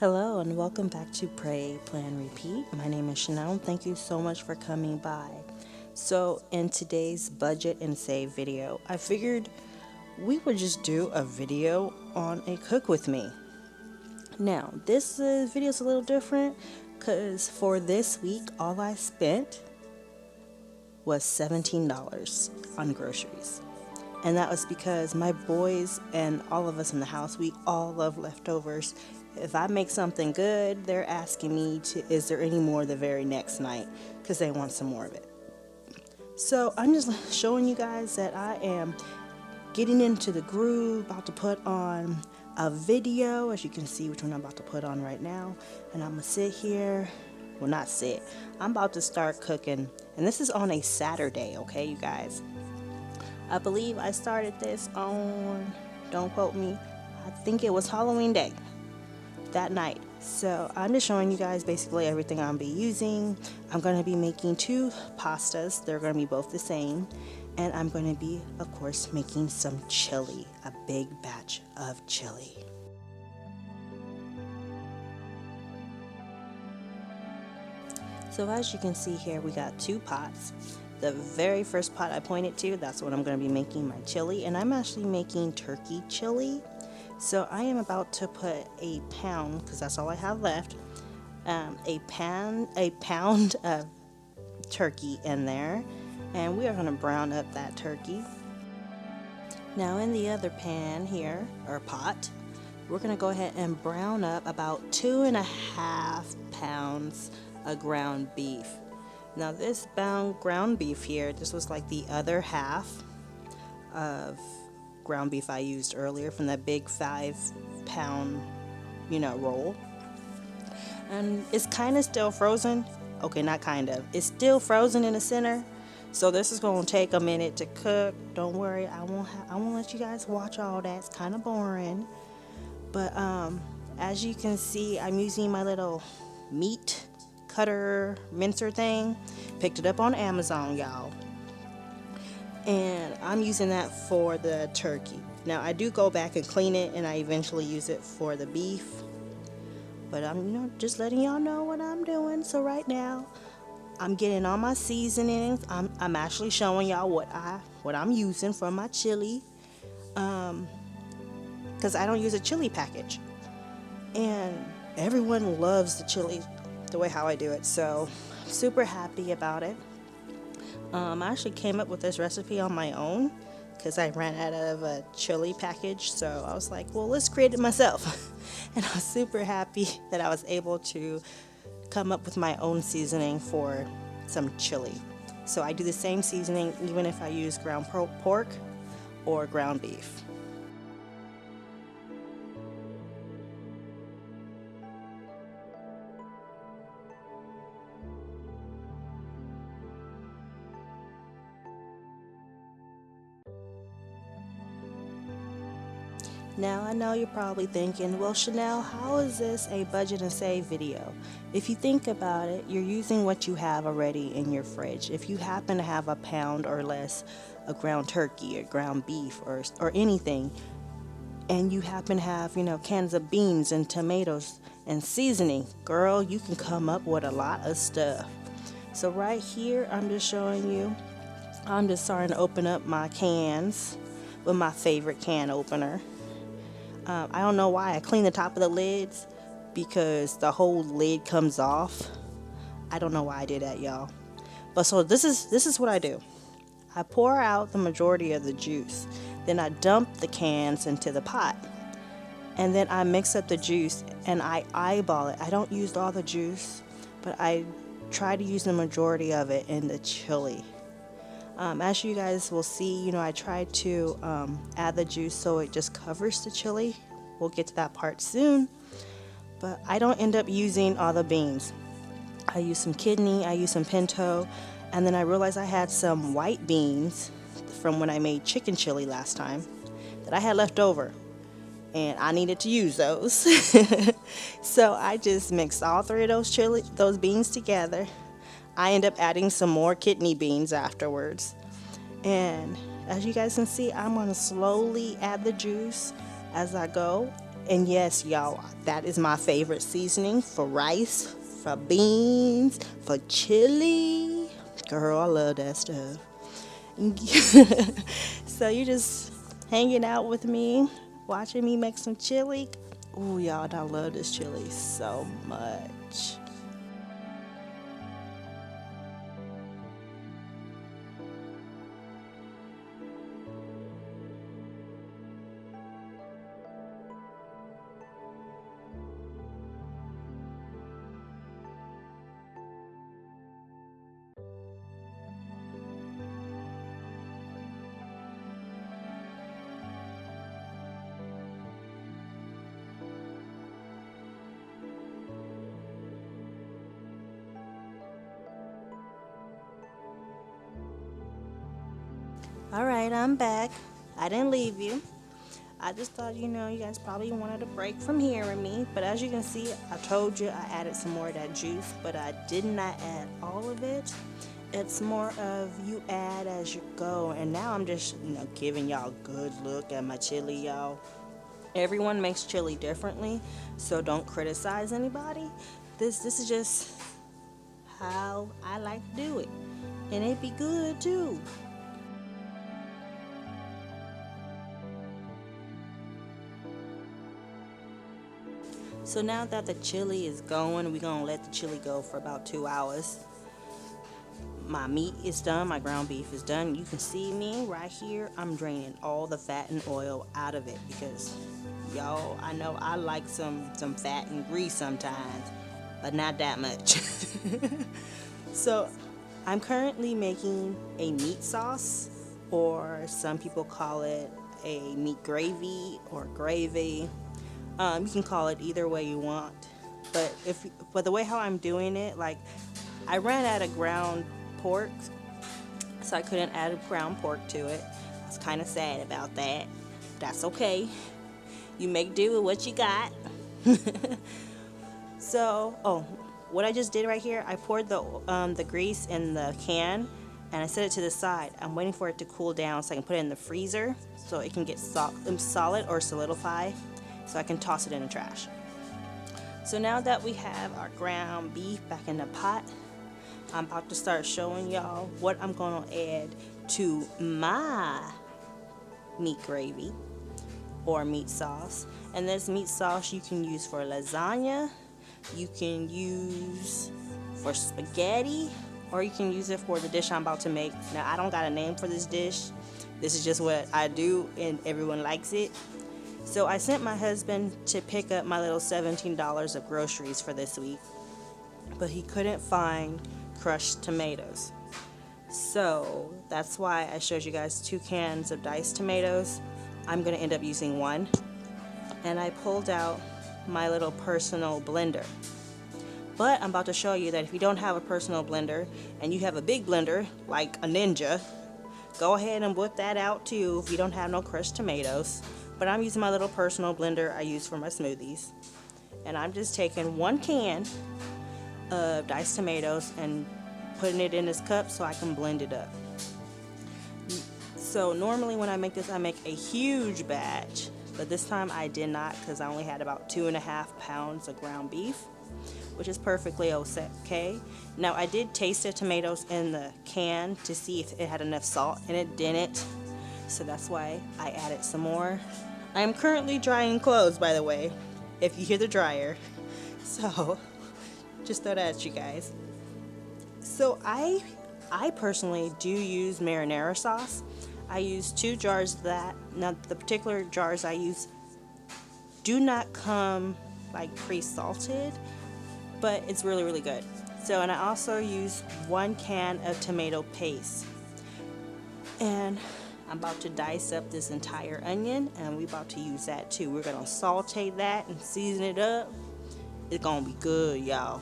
Hello and welcome back to Pray.Plan.Repeat. My name is Chanel. Thank you so much for coming by. So in today's budget and save video, I figured we would just do a video on a cook with me. Now this video is a little different because for this week all I spent was $17 on groceries. And that was because my boys and all of us in the house, we all love leftovers. If I make something good, they're asking me is there any more the very next night? Because they want some more of it. So I'm just showing you guys that I am getting into the groove, about to put on a video, as you can see which one I'm about to put on right now. And I'm gonna sit here, well not sit, I'm about to start cooking. And this is on a Saturday, okay you guys? I believe I started this on, don't quote me, I think it was Halloween day that night. So I'm just showing you guys basically everything I'm be using. I'm going to be making two pastas. They're going to be both the same. And I'm going to be, of course, making some chili, a big batch of chili. So as you can see here, we got two pots. The very first pot I pointed to, that's what I'm going to be making my chili, and I'm actually making turkey chili. So I am about to put a pound, because that's all I have left, a pound of turkey in there, and we are going to brown up that turkey. Now in the other pan here, or pot, we're going to go ahead and brown up about 2.5 pounds of ground beef. Now this ground beef here, this was like the other half of ground beef I used earlier from that big 5-pound, roll. And it's kind of still frozen. Okay, not kind of. It's still frozen in the center. So this is going to take a minute to cook. Don't worry, I won't let you guys watch all that. It's kind of boring. But as you can see, I'm using my little meat cutter mincer thing. Picked it up on Amazon, y'all, and I'm using that for the turkey. Now I do go back and clean it, and I eventually use it for the beef, but I'm just letting y'all know what I'm doing. So right now I'm getting all my seasonings. I'm actually showing y'all what I'm using for my chili, because I don't use a chili package, and everyone loves the chili the way how I do it, so I'm super happy about it. I actually came up with this recipe on my own because I ran out of a chili package, so I was like, well, let's create it myself. And I was super happy that I was able to come up with my own seasoning for some chili. So I do the same seasoning even if I use ground pork or ground beef. Now I know you're probably thinking, well Chanel, how is this a budget and save video? If you think about it, you're using what you have already in your fridge. If you happen to have a pound or less of ground turkey or ground beef or anything, and you happen to have, cans of beans and tomatoes and seasoning, girl, you can come up with a lot of stuff. So right here, I'm just showing you, I'm just starting to open up my cans with my favorite can opener. I don't know why I clean the top of the lids, because the whole lid comes off. I don't know why I did that, y'all. But so this is what I do. I pour out the majority of the juice. Then I dump the cans into the pot. And then I mix up the juice and I eyeball it. I don't use all the juice, but I try to use the majority of it in the chili. As you guys will see, I try to add the juice so it just covers the chili. We'll get to that part soon. But I don't end up using all the beans. I use some kidney, I use some pinto, and then I realized I had some white beans from when I made chicken chili last time that I had left over, and I needed to use those. So I just mixed all three of those beans together. I end up adding some more kidney beans afterwards. And as you guys can see, I'm going to slowly add the juice as I go. And yes, y'all, that is my favorite seasoning for rice, for beans, for chili. Girl, I love that stuff. So you just hanging out with me, watching me make some chili. Ooh, y'all, I love this chili so much. All right, I'm back. I didn't leave you. I just thought, you guys probably wanted a break from hearing me. But as you can see, I told you I added some more of that juice, but I did not add all of it. It's more of you add as you go. And now I'm just, giving y'all a good look at my chili, y'all. Everyone makes chili differently, so don't criticize anybody. This is just how I like to do it. And it be good too. So now that the chili is going, we're going to let the chili go for about 2 hours. My meat is done, my ground beef is done. You can see me right here. I'm draining all the fat and oil out of it because, y'all, I know I like some fat and grease sometimes, but not that much. So I'm currently making a meat sauce, or some people call it a meat gravy or gravy. You can call it either way you want, but the way how I'm doing it, like, I ran out of ground pork, so I couldn't add ground pork to it. I was kind of sad about that. That's okay. You make do with what you got. So, what I just did right here, I poured the grease in the can, and I set it to the side. I'm waiting for it to cool down so I can put it in the freezer so it can get solid or solidify, so I can toss it in the trash. So now that we have our ground beef back in the pot, I'm about to start showing y'all what I'm going to add to my meat gravy or meat sauce. And this meat sauce you can use for lasagna, you can use for spaghetti, or you can use it for the dish I'm about to make. Now, I don't got a name for this dish. This is just what I do, and everyone likes it. So I sent my husband to pick up my little $17 of groceries for this week, but he couldn't find crushed tomatoes. So that's why I showed you guys 2 cans of diced tomatoes. I'm going to end up using 1. And I pulled out my little personal blender. But I'm about to show you that if you don't have a personal blender and you have a big blender like a Ninja, go ahead and whip that out too if you don't have no crushed tomatoes. But I'm using my little personal blender I use for my smoothies. And I'm just taking 1 can of diced tomatoes and putting it in this cup so I can blend it up. So normally when I make this, I make a huge batch, but this time I did not because I only had about 2.5 pounds of ground beef, which is perfectly okay. Now, I did taste the tomatoes in the can to see if it had enough salt, and it didn't, so that's why I added some more. I am currently drying clothes, by the way, if you hear the dryer. So just throw that at you guys. So I personally do use marinara sauce. I use 2 jars of that. Now, the particular jars I use do not come like pre-salted, but it's really, really good. So, and I also use 1 can of tomato paste. And I'm about to dice up this entire onion, and we're about to use that too. We're gonna saute that and season it up. It's gonna be good, y'all.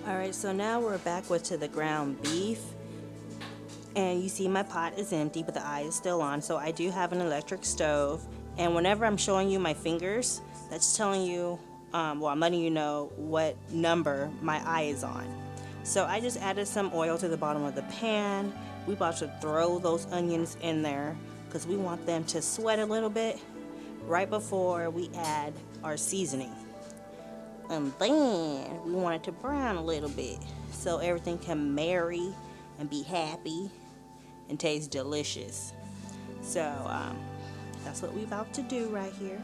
Alright, so now we're back to the ground beef. And you see my pot is empty, but the eye is still on. So I do have an electric stove. And whenever I'm showing you my fingers, that's telling you, well, I'm letting you know what number my eye is on. So I just added some oil to the bottom of the pan. We about to throw those onions in there because we want them to sweat a little bit right before we add our seasoning. And then we want it to brown a little bit so everything can marry and be happy and taste delicious. So that's what we about to do right here.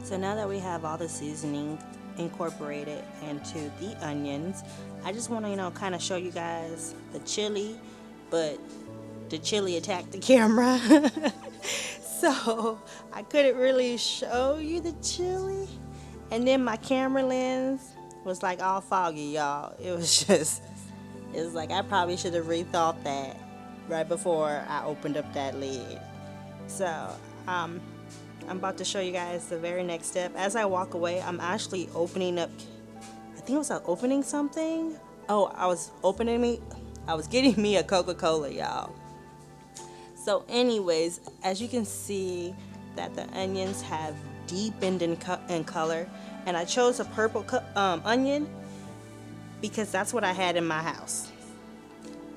So now that we have all the seasoning incorporated into the onions, I just want to, kind of show you guys the chili, but the chili attacked the camera. So I couldn't really show you the chili. And then my camera lens was like all foggy, y'all. It was like I probably should have rethought that right before I opened up that lid. So, I'm about to show you guys the very next step. As I walk away, I'm actually opening up, I think it was opening something. Oh, I was getting me a Coca-Cola, y'all. So anyways, as you can see that the onions have deepened in color, and I chose a purple onion because that's what I had in my house.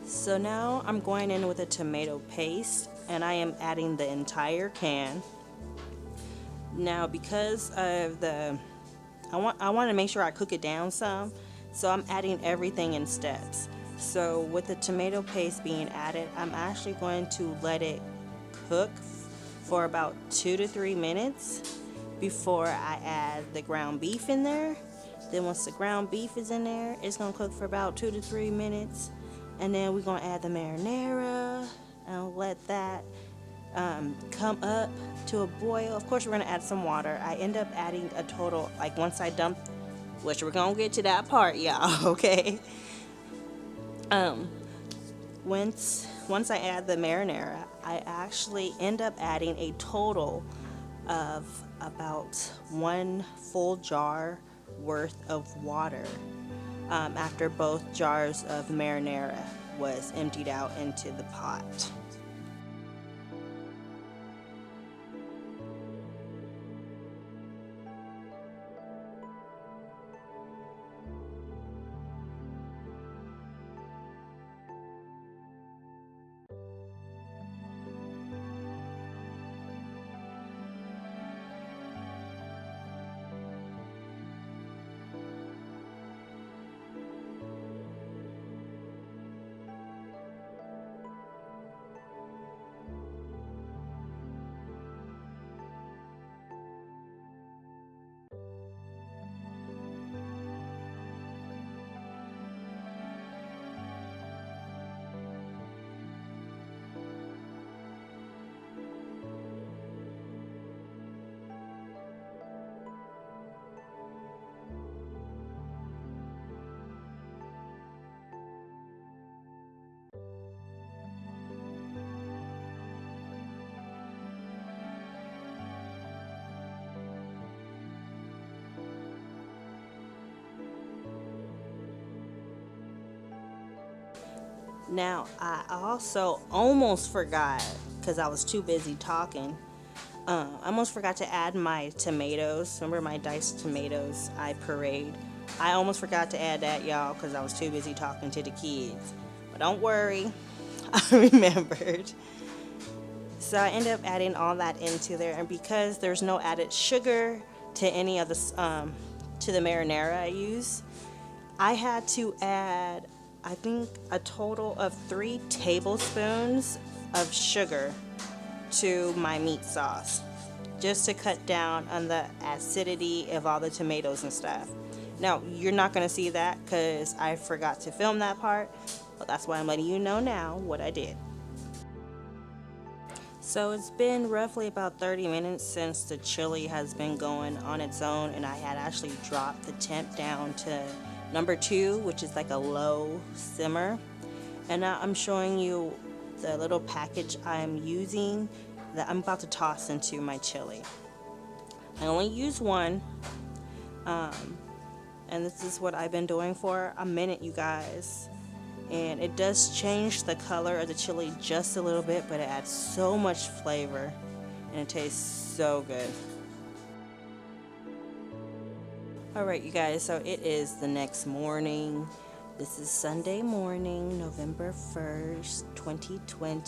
So now I'm going in with a tomato paste, and I am adding the entire can. Now, because of I want to make sure I cook it down some, so I'm adding everything in steps. So with the tomato paste being added, I'm actually going to let it cook for about 2 to 3 minutes before I add the ground beef in there. Then once the ground beef is in there, it's going to cook for about 2 to 3 minutes. And then we're going to add the marinara and let that come up to a boil. Of course, we're going to add some water. I end up adding a total, like once I dump, which we're going to get to that part, y'all, okay? Once I add the marinara, I actually end up adding a total of about 1 full jar worth of water after both jars of marinara was emptied out into the pot. Now, I also almost forgot because I was too busy talking. I almost forgot to add my tomatoes. Remember my diced tomatoes I pureed? I almost forgot to add that, y'all, because I was too busy talking to the kids. But don't worry, I remembered. So I ended up adding all that into there, and because there's no added sugar to any of to the marinara I use, I had to add, I think, a total of 3 tablespoons of sugar to my meat sauce, just to cut down on the acidity of all the tomatoes and stuff. Now, you're not going to see that because I forgot to film that part, but that's why I'm letting you know now what I did. So it's been roughly about 30 minutes since the chili has been going on its own, and I had actually dropped the temp down to number 2, which is like a low simmer. And now I'm showing you the little package I'm using that I'm about to toss into my chili. I only use one, and this is what I've been doing for a minute, you guys. And it does change the color of the chili just a little bit, but it adds so much flavor and it tastes so good. Alright, you guys, so it is the next morning. This is Sunday morning, November 1st, 2020.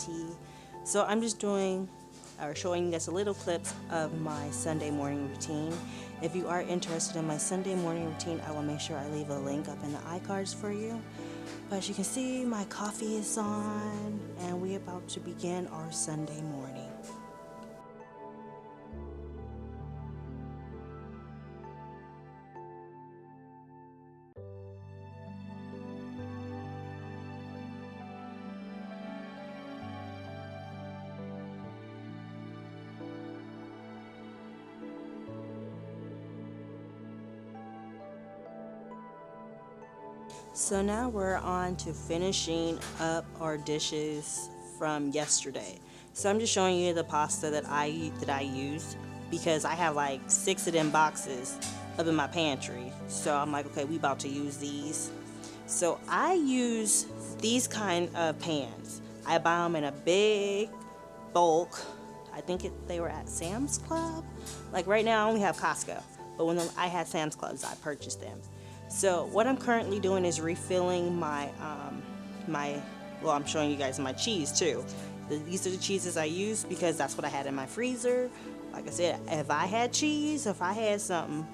So I'm just showing you guys a little clips of my Sunday morning routine. If you are interested in my Sunday morning routine, I will make sure I leave a link up in the iCards for you. But as you can see, my coffee is on, and we're about to begin our Sunday morning. So now we're on to finishing up our dishes from yesterday. So I'm just showing you the pasta that I used because I have like 6 of them boxes up in my pantry. So I'm like, okay, we about to use these. So I use these kind of pans. I buy them in a big bulk. I think they were at Sam's Club. Like right now I only have Costco, but when I had Sam's Clubs, I purchased them. So what I'm currently doing is refilling my well, I'm showing you guys my cheese too. These are the cheeses I use because that's what I had in my freezer. Like I said, if I had cheese, if I had something,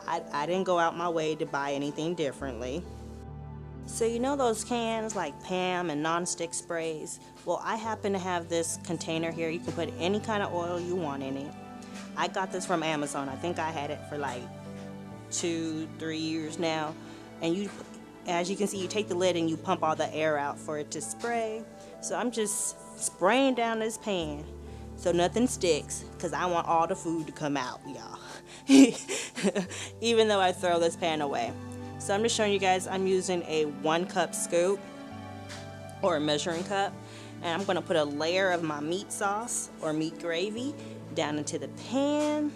I didn't go out my way to buy anything differently. So you know those cans like Pam and non-stick sprays? Well, I happen to have this container here. You can put any kind of oil you want in it. I got this from Amazon. I think I had it for like 2-3 years now. And as you can see, you take the lid and you pump all the air out for it to spray. So I'm just spraying down this pan so nothing sticks, because I want all the food to come out, y'all. Even though I throw this pan away. So I'm just showing you guys, I'm using a 1-cup scoop or a measuring cup, and I'm going to put a layer of my meat sauce or meat gravy down into the pan.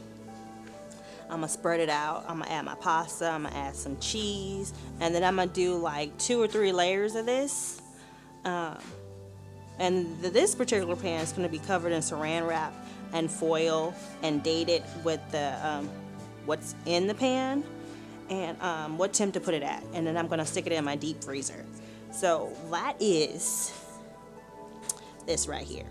I'm going to spread it out. I'm going to add my pasta. I'm going to add some cheese. And then I'm going to do like 2 or 3 layers of this. And this particular pan is going to be covered in saran wrap and foil and dated with the what's in the pan and what temp to put it at. And then I'm going to stick it in my deep freezer. So that is this right here.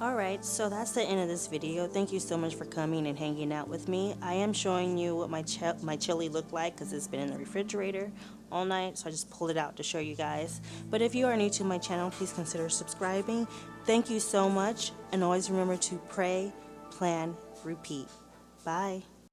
Alright, so that's the end of this video. Thank you so much for coming and hanging out with me. I am showing you what my chili looked like because it's been in the refrigerator all night, so I just pulled it out to show you guys. But if you are new to my channel, please consider subscribing. Thank you so much, and always remember to pray, plan, repeat. Bye.